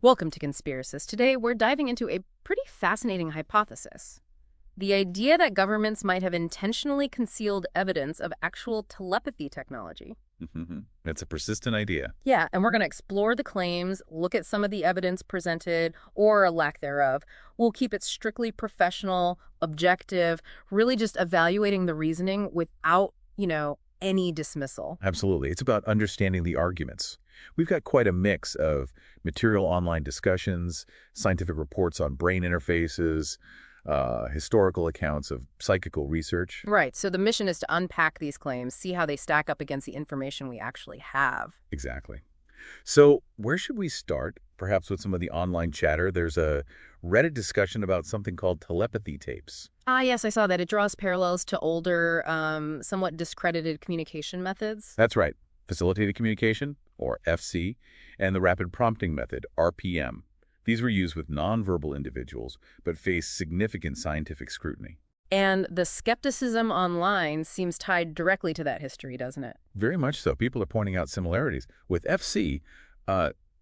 Welcome to Conspiracist. Today, we're diving into a pretty fascinating hypothesis. The idea that governments might have intentionally concealed evidence of actual telepathy technology. It's a persistent idea. Yeah, and we're going to explore the claims, look at some of the evidence presented, or a lack thereof. We'll keep it strictly professional, objective, really just evaluating the reasoning without, any dismissal. Absolutely. It's about understanding the arguments. We've got quite a mix of material online discussions, scientific reports on brain interfaces, historical accounts of psychical research. Right, so the mission is to unpack these claims, see how they stack up against the information we actually have. Exactly. So where should we start? Perhaps with some of the online chatter. There's a Reddit discussion about something called telepathy tapes. Ah, yes, I saw that. It draws parallels to older, somewhat discredited communication methods. That's right. Facilitated communication, or FC, and the rapid prompting method, RPM. These were used with nonverbal individuals, but face significant scientific scrutiny. And the skepticism online seems tied directly to that history, doesn't it? Very much so. People are pointing out similarities. With FC,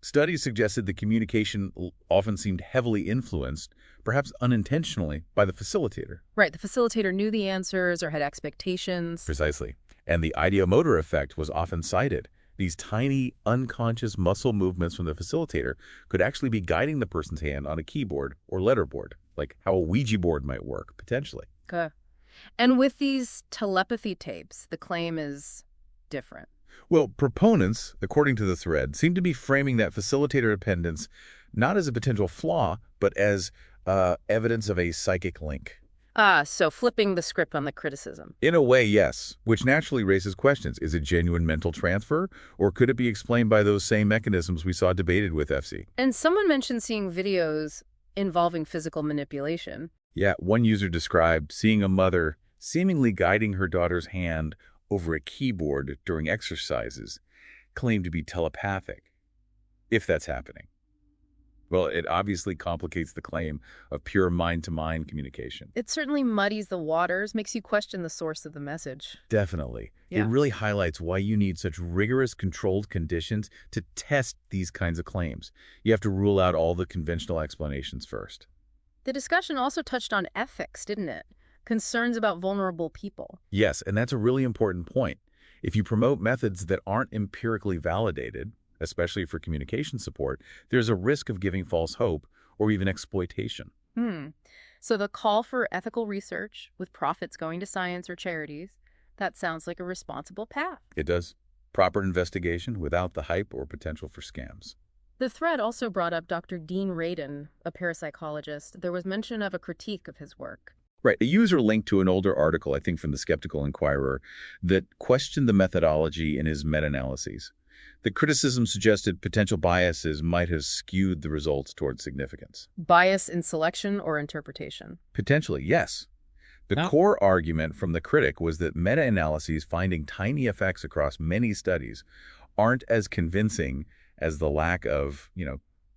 studies suggested the communication often seemed heavily influenced, perhaps unintentionally, by the facilitator. Right, the facilitator knew the answers or had expectations. Precisely. And the ideomotor effect was often cited. These tiny, unconscious muscle movements from the facilitator could actually be guiding the person's hand on a keyboard or letterboard, like how a Ouija board might work, potentially. Okay. And with these telepathy tapes, the claim is different. Well, proponents, according to the thread, seem to be framing that facilitator dependence not as a potential flaw, but as evidence of a psychic link. Ah, so flipping the script on the criticism. In a way, yes, which naturally raises questions. Is it genuine mental transfer, or could it be explained by those same mechanisms we saw debated with FC? And someone mentioned seeing videos involving physical manipulation. Yeah, one user described seeing a mother seemingly guiding her daughter's hand over a keyboard during exercises, claimed to be telepathic, if that's happening. Well, it obviously complicates the claim of pure mind-to-mind communication. It certainly muddies the waters, makes you question the source of the message. Definitely. Yeah. It really highlights why you need such rigorous controlled conditions to test these kinds of claims. You have to rule out all the conventional explanations first. The discussion also touched on ethics, didn't it? Concerns about vulnerable people. Yes, and that's a really important point. If you promote methods that aren't empirically validated, especially for communication support, there's a risk of giving false hope or even exploitation. So the call for ethical research with profits going to science or charities, that sounds like a responsible path. It does. Proper investigation without the hype or potential for scams. The thread also brought up Dr. Dean Radin, a parapsychologist. There was mention of a critique of his work. Right. A user linked to an older article, I think from the Skeptical Inquirer, that questioned the methodology in his meta-analyses. The criticism suggested potential biases might have skewed the results towards significance. Bias in selection or interpretation? Potentially, yes. The core argument from the critic was that meta-analyses finding tiny effects across many studies aren't as convincing as the lack of,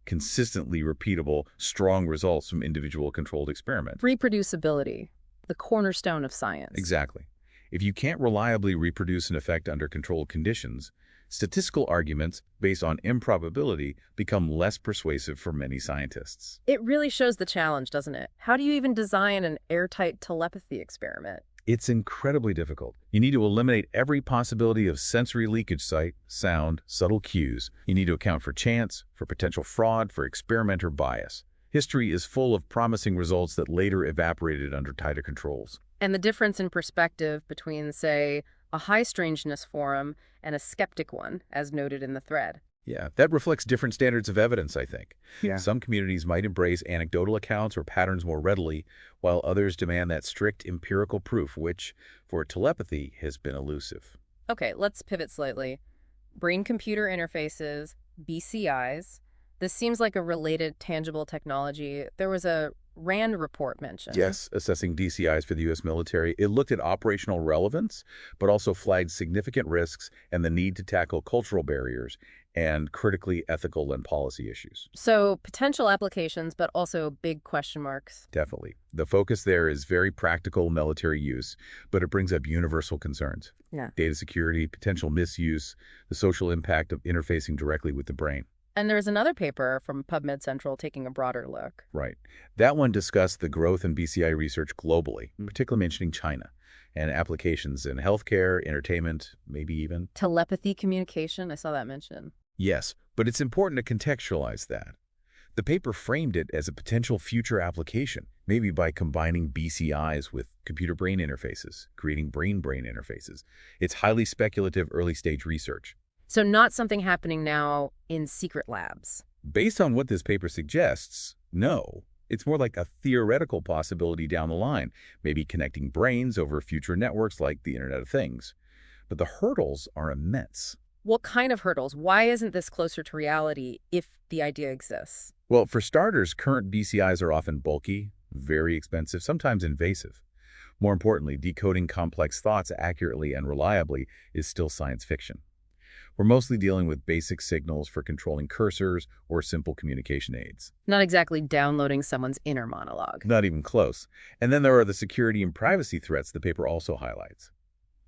consistently repeatable, strong results from individual controlled experiments. Reproducibility, the cornerstone of science. Exactly. If you can't reliably reproduce an effect under controlled conditions, statistical arguments based on improbability become less persuasive for many scientists. It really shows the challenge, doesn't it? How do you even design an airtight telepathy experiment? It's incredibly difficult. You need to eliminate every possibility of sensory leakage, sight, sound, subtle cues. You need to account for chance, for potential fraud, for experimenter bias. History is full of promising results that later evaporated under tighter controls. And the difference in perspective between, say, a high strangeness forum and a skeptic one, as noted in the thread. Yeah, that reflects different standards of evidence, I think. Yeah. Some communities might embrace anecdotal accounts or patterns more readily, while others demand that strict empirical proof, which, for telepathy, has been elusive. Okay, let's pivot slightly. Brain-computer interfaces, BCIs. This seems like a related, tangible technology. There was a RAND report mentioned. Yes, assessing DCIs for the U.S. military. It looked at operational relevance, but also flagged significant risks and the need to tackle cultural barriers and critically ethical and policy issues. So potential applications, but also big question marks. Definitely. The focus there is very practical military use, but it brings up universal concerns. Yeah. Data security, potential misuse, the social impact of interfacing directly with the brain. And there's another paper from PubMed Central taking a broader look. Right. That one discussed the growth in BCI research globally, particularly mentioning China, and applications in healthcare, entertainment, maybe even. Telepathy communication, I saw that mentioned. Yes, but it's important to contextualize that. The paper framed it as a potential future application, maybe by combining BCIs with computer-brain interfaces, creating brain-brain interfaces. It's highly speculative early-stage research. So not something happening now in secret labs. Based on what this paper suggests, no. It's more like a theoretical possibility down the line, maybe connecting brains over future networks like the Internet of Things. But the hurdles are immense. What kind of hurdles? Why isn't this closer to reality if the idea exists? Well, for starters, current BCIs are often bulky, very expensive, sometimes invasive. More importantly, decoding complex thoughts accurately and reliably is still science fiction. We're mostly dealing with basic signals for controlling cursors or simple communication aids. Not exactly downloading someone's inner monologue. Not even close. And then there are the security and privacy threats the paper also highlights.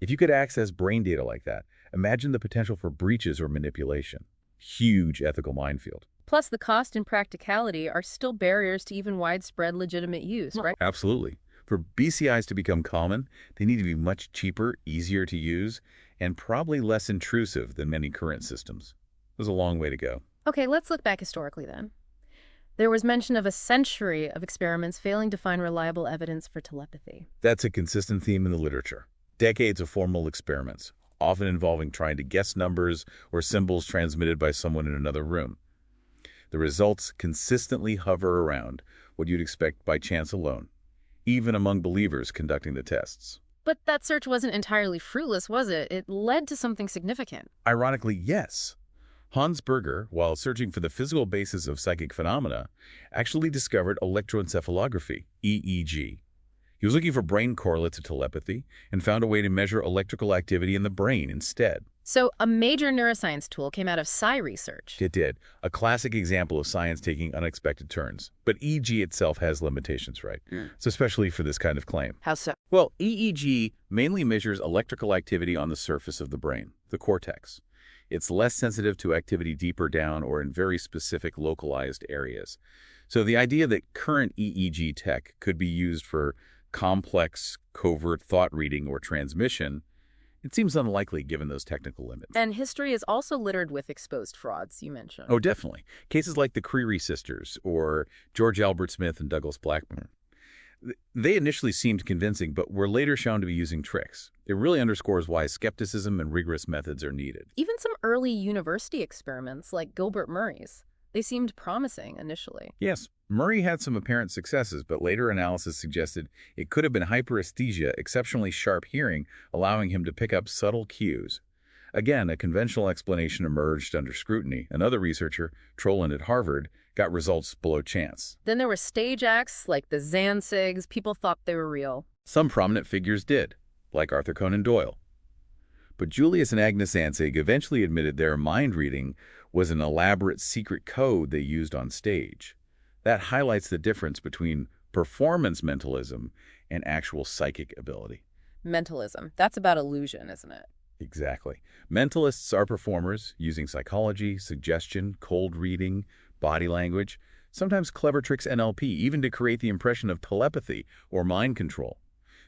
If you could access brain data like that, imagine the potential for breaches or manipulation. Huge ethical minefield. Plus, the cost and practicality are still barriers to even widespread legitimate use, right? Absolutely. For BCIs to become common, they need to be much cheaper, easier to use, and probably less intrusive than many current systems. There's a long way to go. Okay, let's look back historically then. There was mention of a century of experiments failing to find reliable evidence for telepathy. That's a consistent theme in the literature. Decades of formal experiments, often involving trying to guess numbers or symbols transmitted by someone in another room. The results consistently hover around what you'd expect by chance alone, even among believers conducting the tests. But that search wasn't entirely fruitless, was it? It led to something significant. Ironically, yes. Hans Berger, while searching for the physical basis of psychic phenomena, actually discovered electroencephalography, EEG. He was looking for brain correlates to telepathy and found a way to measure electrical activity in the brain instead. So a major neuroscience tool came out of psi research. It did. A classic example of science taking unexpected turns. But EEG itself has limitations, right? So especially for this kind of claim. How so? Well, EEG mainly measures electrical activity on the surface of the brain, the cortex. It's less sensitive to activity deeper down or in very specific localized areas. So the idea that current EEG tech could be used for complex, covert thought reading or transmission, it seems unlikely given those technical limits. And history is also littered with exposed frauds, you mentioned. Oh, definitely. Cases like the Creary sisters or George Albert Smith and Douglas Blackburn. They initially seemed convincing, but were later shown to be using tricks. It really underscores why skepticism and rigorous methods are needed. Even some early university experiments, like Gilbert Murray's, they seemed promising initially. Yes, Murray had some apparent successes, but later analysis suggested it could have been hyperesthesia, exceptionally sharp hearing, allowing him to pick up subtle cues. Again, a conventional explanation emerged under scrutiny. Another researcher, Troland at Harvard, got results below chance. Then there were stage acts like the Zanzigs. People thought they were real. Some prominent figures did, like Arthur Conan Doyle. But Julius and Agnes Zanzig eventually admitted their mind reading was an elaborate secret code they used on stage. That highlights the difference between performance mentalism and actual psychic ability. Mentalism. That's about illusion, isn't it? Exactly. Mentalists are performers using psychology, suggestion, cold reading, body language, sometimes clever tricks NLP, even to create the impression of telepathy or mind control.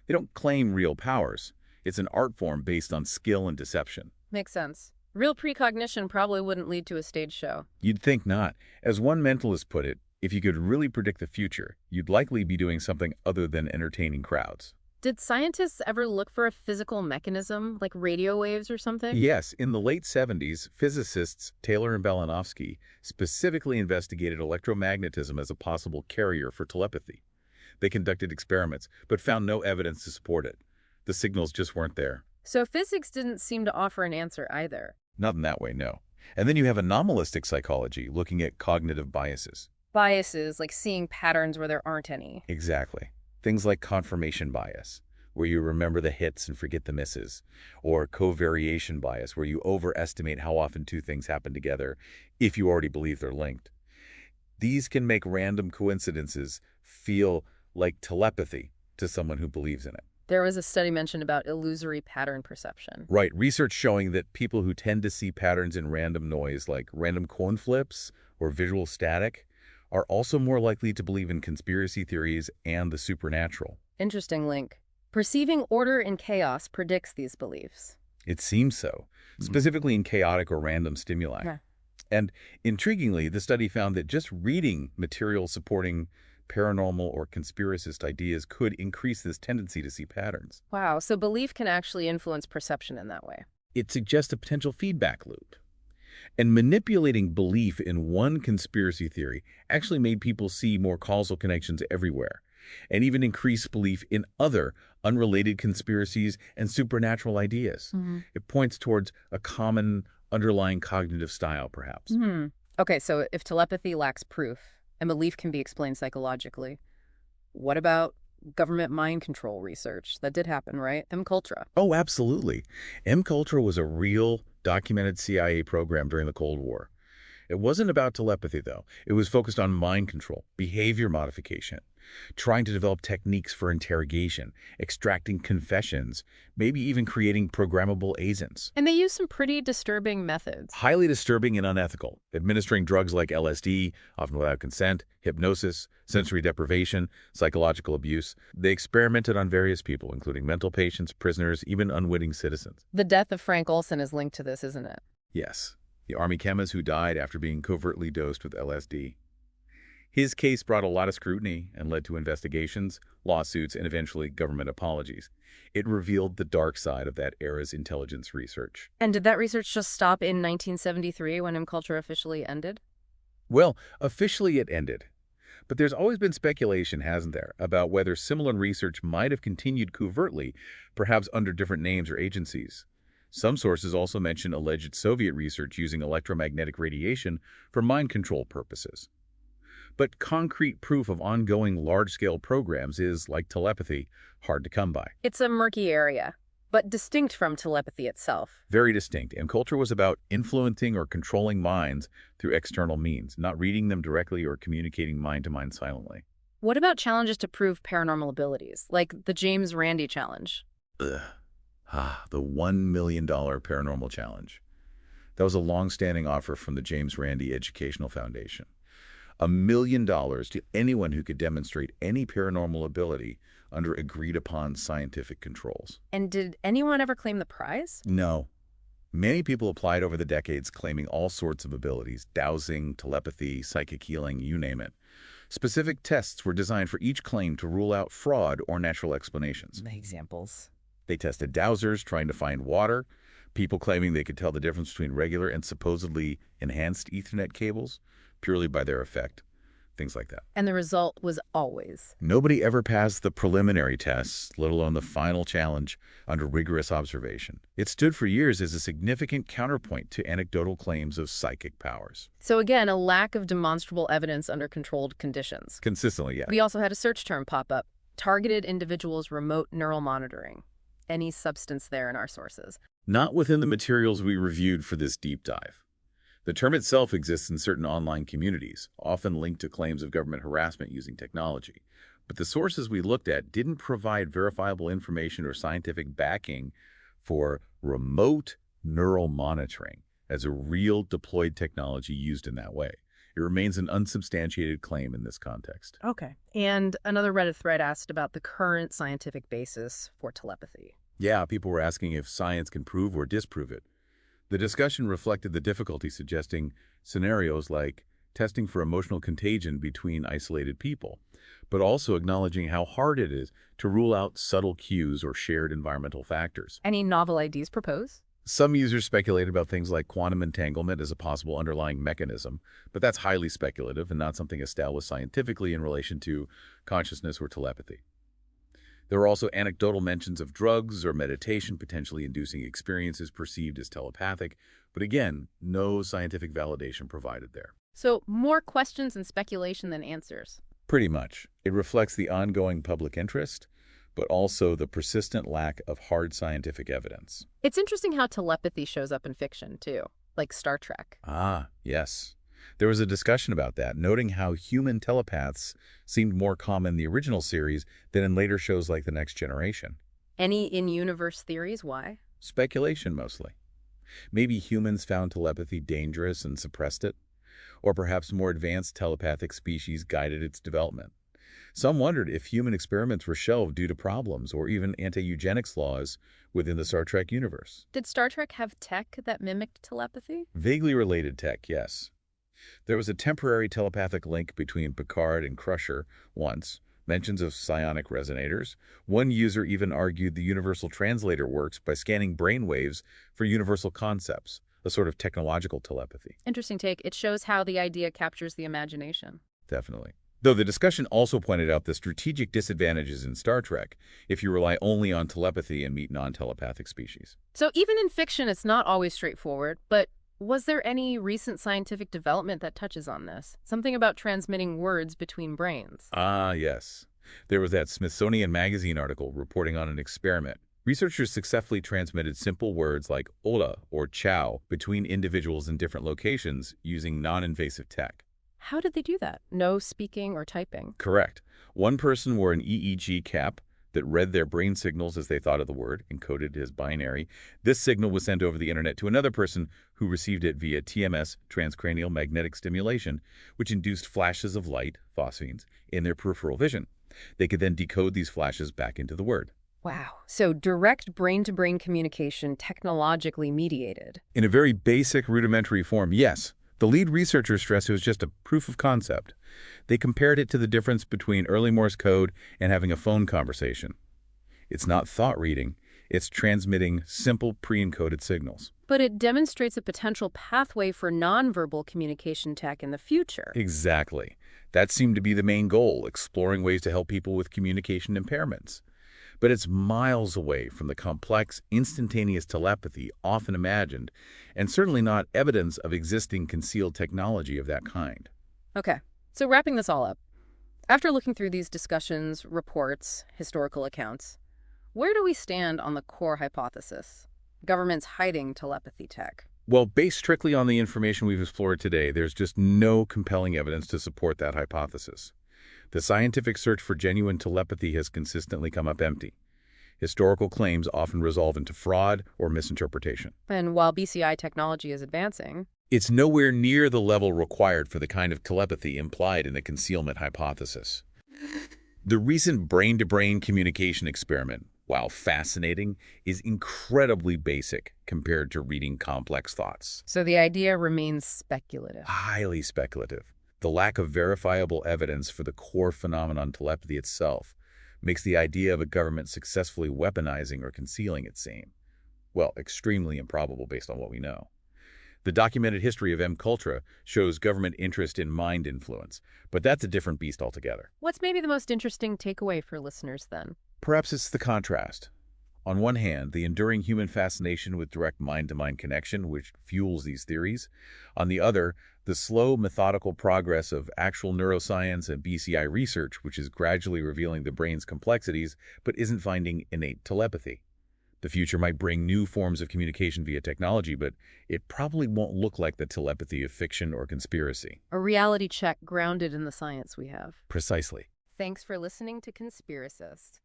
They don't claim real powers. It's an art form based on skill and deception. Makes sense. Real precognition probably wouldn't lead to a stage show. You'd think not. As one mentalist put it, if you could really predict the future, you'd likely be doing something other than entertaining crowds. Did scientists ever look for a physical mechanism, like radio waves or something? Yes, in the late 70s, physicists Taylor and Balanovsky specifically investigated electromagnetism as a possible carrier for telepathy. They conducted experiments, but found no evidence to support it. The signals just weren't there. So physics didn't seem to offer an answer either. Not in that way, no. And then you have anomalistic psychology, looking at cognitive biases. Biases, like seeing patterns where there aren't any. Exactly. Things like confirmation bias, where you remember the hits and forget the misses, or covariation bias, where you overestimate how often two things happen together if you already believe they're linked. These can make random coincidences feel like telepathy to someone who believes in it. There was a study mentioned about illusory pattern perception. Right, research showing that people who tend to see patterns in random noise, like random coin flips or visual static, are also more likely to believe in conspiracy theories and the supernatural. Interesting link. Perceiving order in chaos predicts these beliefs. It seems so, specifically in chaotic or random stimuli. Yeah. And intriguingly, the study found that just reading material supporting paranormal or conspiracist ideas could increase this tendency to see patterns. Wow, so belief can actually influence perception in that way. It suggests a potential feedback loop. And manipulating belief in one conspiracy theory actually made people see more causal connections everywhere, and even increase belief in other unrelated conspiracies and supernatural ideas. It points towards a common underlying cognitive style, perhaps. Okay, so if telepathy lacks proof and belief can be explained psychologically, what about government mind control research? That did happen, right? MKUltra. Oh, absolutely. MKUltra was a real, documented CIA program during the Cold War. It wasn't about telepathy, though. It was focused on mind control, behavior modification, trying to develop techniques for interrogation, extracting confessions, maybe even creating programmable agents. And they use some pretty disturbing methods. Highly disturbing and unethical, administering drugs like LSD, often without consent, hypnosis, sensory deprivation, psychological abuse. They experimented on various people, including mental patients, prisoners, even unwitting citizens. The death of Frank Olson is linked to this, isn't it? Yes, the Army chemist who died after being covertly dosed with LSD. His case brought a lot of scrutiny and led to investigations, lawsuits, and eventually government apologies. It revealed the dark side of that era's intelligence research. And did that research just stop in 1973 when MKUltra officially ended? Well, officially it ended. But there's always been speculation, hasn't there, about whether similar research might have continued covertly, perhaps under different names or agencies. Some sources also mention alleged Soviet research using electromagnetic radiation for mind control purposes. But concrete proof of ongoing large-scale programs is, like telepathy, hard to come by. It's a murky area, but distinct from telepathy itself. Very distinct. And culture was about influencing or controlling minds through external means, not reading them directly or communicating mind-to-mind silently. What about challenges to prove paranormal abilities, like the James Randi challenge? Ugh. The $1 million paranormal challenge. That was a long-standing offer from the James Randi Educational Foundation. $1 million to anyone who could demonstrate any paranormal ability under agreed-upon scientific controls. And did anyone ever claim the prize? No. Many people applied over the decades claiming all sorts of abilities, dowsing, telepathy, psychic healing, you name it. Specific tests were designed for each claim to rule out fraud or natural explanations. Examples. They tested dowsers trying to find water, people claiming they could tell the difference between regular and supposedly enhanced Ethernet cables purely by their effect, things like that. And the result was always. Nobody ever passed the preliminary tests, let alone the final challenge, under rigorous observation. It stood for years as a significant counterpoint to anecdotal claims of psychic powers. So again, a lack of demonstrable evidence under controlled conditions. Consistently, yeah. We also had a search term pop up, targeted individuals remote neural monitoring. Any substance there in our sources? Not within the materials we reviewed for this deep dive. The term itself exists in certain online communities, often linked to claims of government harassment using technology. But the sources we looked at didn't provide verifiable information or scientific backing for remote neural monitoring as a real deployed technology used in that way. It remains an unsubstantiated claim in this context. Okay. And another Reddit thread asked about the current scientific basis for telepathy. Yeah, people were asking if science can prove or disprove it. The discussion reflected the difficulty suggesting scenarios like testing for emotional contagion between isolated people, but also acknowledging how hard it is to rule out subtle cues or shared environmental factors. Any novel ideas proposed? Some users speculated about things like quantum entanglement as a possible underlying mechanism, but that's highly speculative and not something established scientifically in relation to consciousness or telepathy. There were also anecdotal mentions of drugs or meditation potentially inducing experiences perceived as telepathic, but again, no scientific validation provided there. So more questions and speculation than answers. Pretty much. It reflects the ongoing public interest, but also the persistent lack of hard scientific evidence. It's interesting how telepathy shows up in fiction, too, like Star Trek. Ah, yes. There was a discussion about that, noting how human telepaths seemed more common in the original series than in later shows like The Next Generation. Any in-universe theories? Why? Speculation, mostly. Maybe humans found telepathy dangerous and suppressed it, or perhaps more advanced telepathic species guided its development. Some wondered if human experiments were shelved due to problems or even anti-eugenics laws within the Star Trek universe. Did Star Trek have tech that mimicked telepathy? Vaguely related tech, yes. There was a temporary telepathic link between Picard and Crusher once, mentions of psionic resonators. One user even argued the universal translator works by scanning brainwaves for universal concepts, a sort of technological telepathy. Interesting take. It shows how the idea captures the imagination. Definitely. Though the discussion also pointed out the strategic disadvantages in Star Trek if you rely only on telepathy and meet non-telepathic species. So even in fiction, it's not always straightforward, but was there any recent scientific development that touches on this? Something about transmitting words between brains. Ah, yes. There was that Smithsonian Magazine article reporting on an experiment. Researchers successfully transmitted simple words like hola or ciao between individuals in different locations using non-invasive tech. How did they do that? No speaking or typing. Correct. One person wore an EEG cap that read their brain signals as they thought of the word, encoded as binary. This signal was sent over the internet to another person who received it via TMS, transcranial magnetic stimulation, which induced flashes of light, phosphenes, in their peripheral vision. They could then decode these flashes back into the word. Wow. So direct brain-to-brain communication technologically mediated. In a very basic, rudimentary form, yes. The lead researchers stressed it was just a proof of concept. They compared it to the difference between early Morse code and having a phone conversation. It's not thought reading, it's transmitting simple pre-encoded signals. But it demonstrates a potential pathway for nonverbal communication tech in the future. Exactly. That seemed to be the main goal, exploring ways to help people with communication impairments. But it's miles away from the complex, instantaneous telepathy often imagined, and certainly not evidence of existing concealed technology of that kind. Okay, so wrapping this all up, after looking through these discussions, reports, historical accounts, where do we stand on the core hypothesis? Governments hiding telepathy tech. Well, based strictly on the information we've explored today, there's just no compelling evidence to support that hypothesis. The scientific search for genuine telepathy has consistently come up empty. Historical claims often resolve into fraud or misinterpretation. And while BCI technology is advancing, It's nowhere near the level required for the kind of telepathy implied in the concealment hypothesis. The recent brain-to-brain communication experiment, while fascinating, is incredibly basic compared to reading complex thoughts. so the idea remains speculative. Highly speculative. The lack of verifiable evidence for the core phenomenon telepathy itself makes the idea of a government successfully weaponizing or concealing it seem, well, extremely improbable based on what we know. The documented history of MKUltra shows government interest in mind influence, but that's a different beast altogether. What's maybe the most interesting takeaway for listeners then? Perhaps it's the contrast. On one hand, the enduring human fascination with direct mind-to-mind connection, which fuels these theories. On the other, the slow, methodical progress of actual neuroscience and BCI research, which is gradually revealing the brain's complexities, but isn't finding innate telepathy. The future might bring new forms of communication via technology, but it probably won't look like the telepathy of fiction or conspiracy. A reality check grounded in the science we have. Precisely. Thanks for listening to Conspiracist.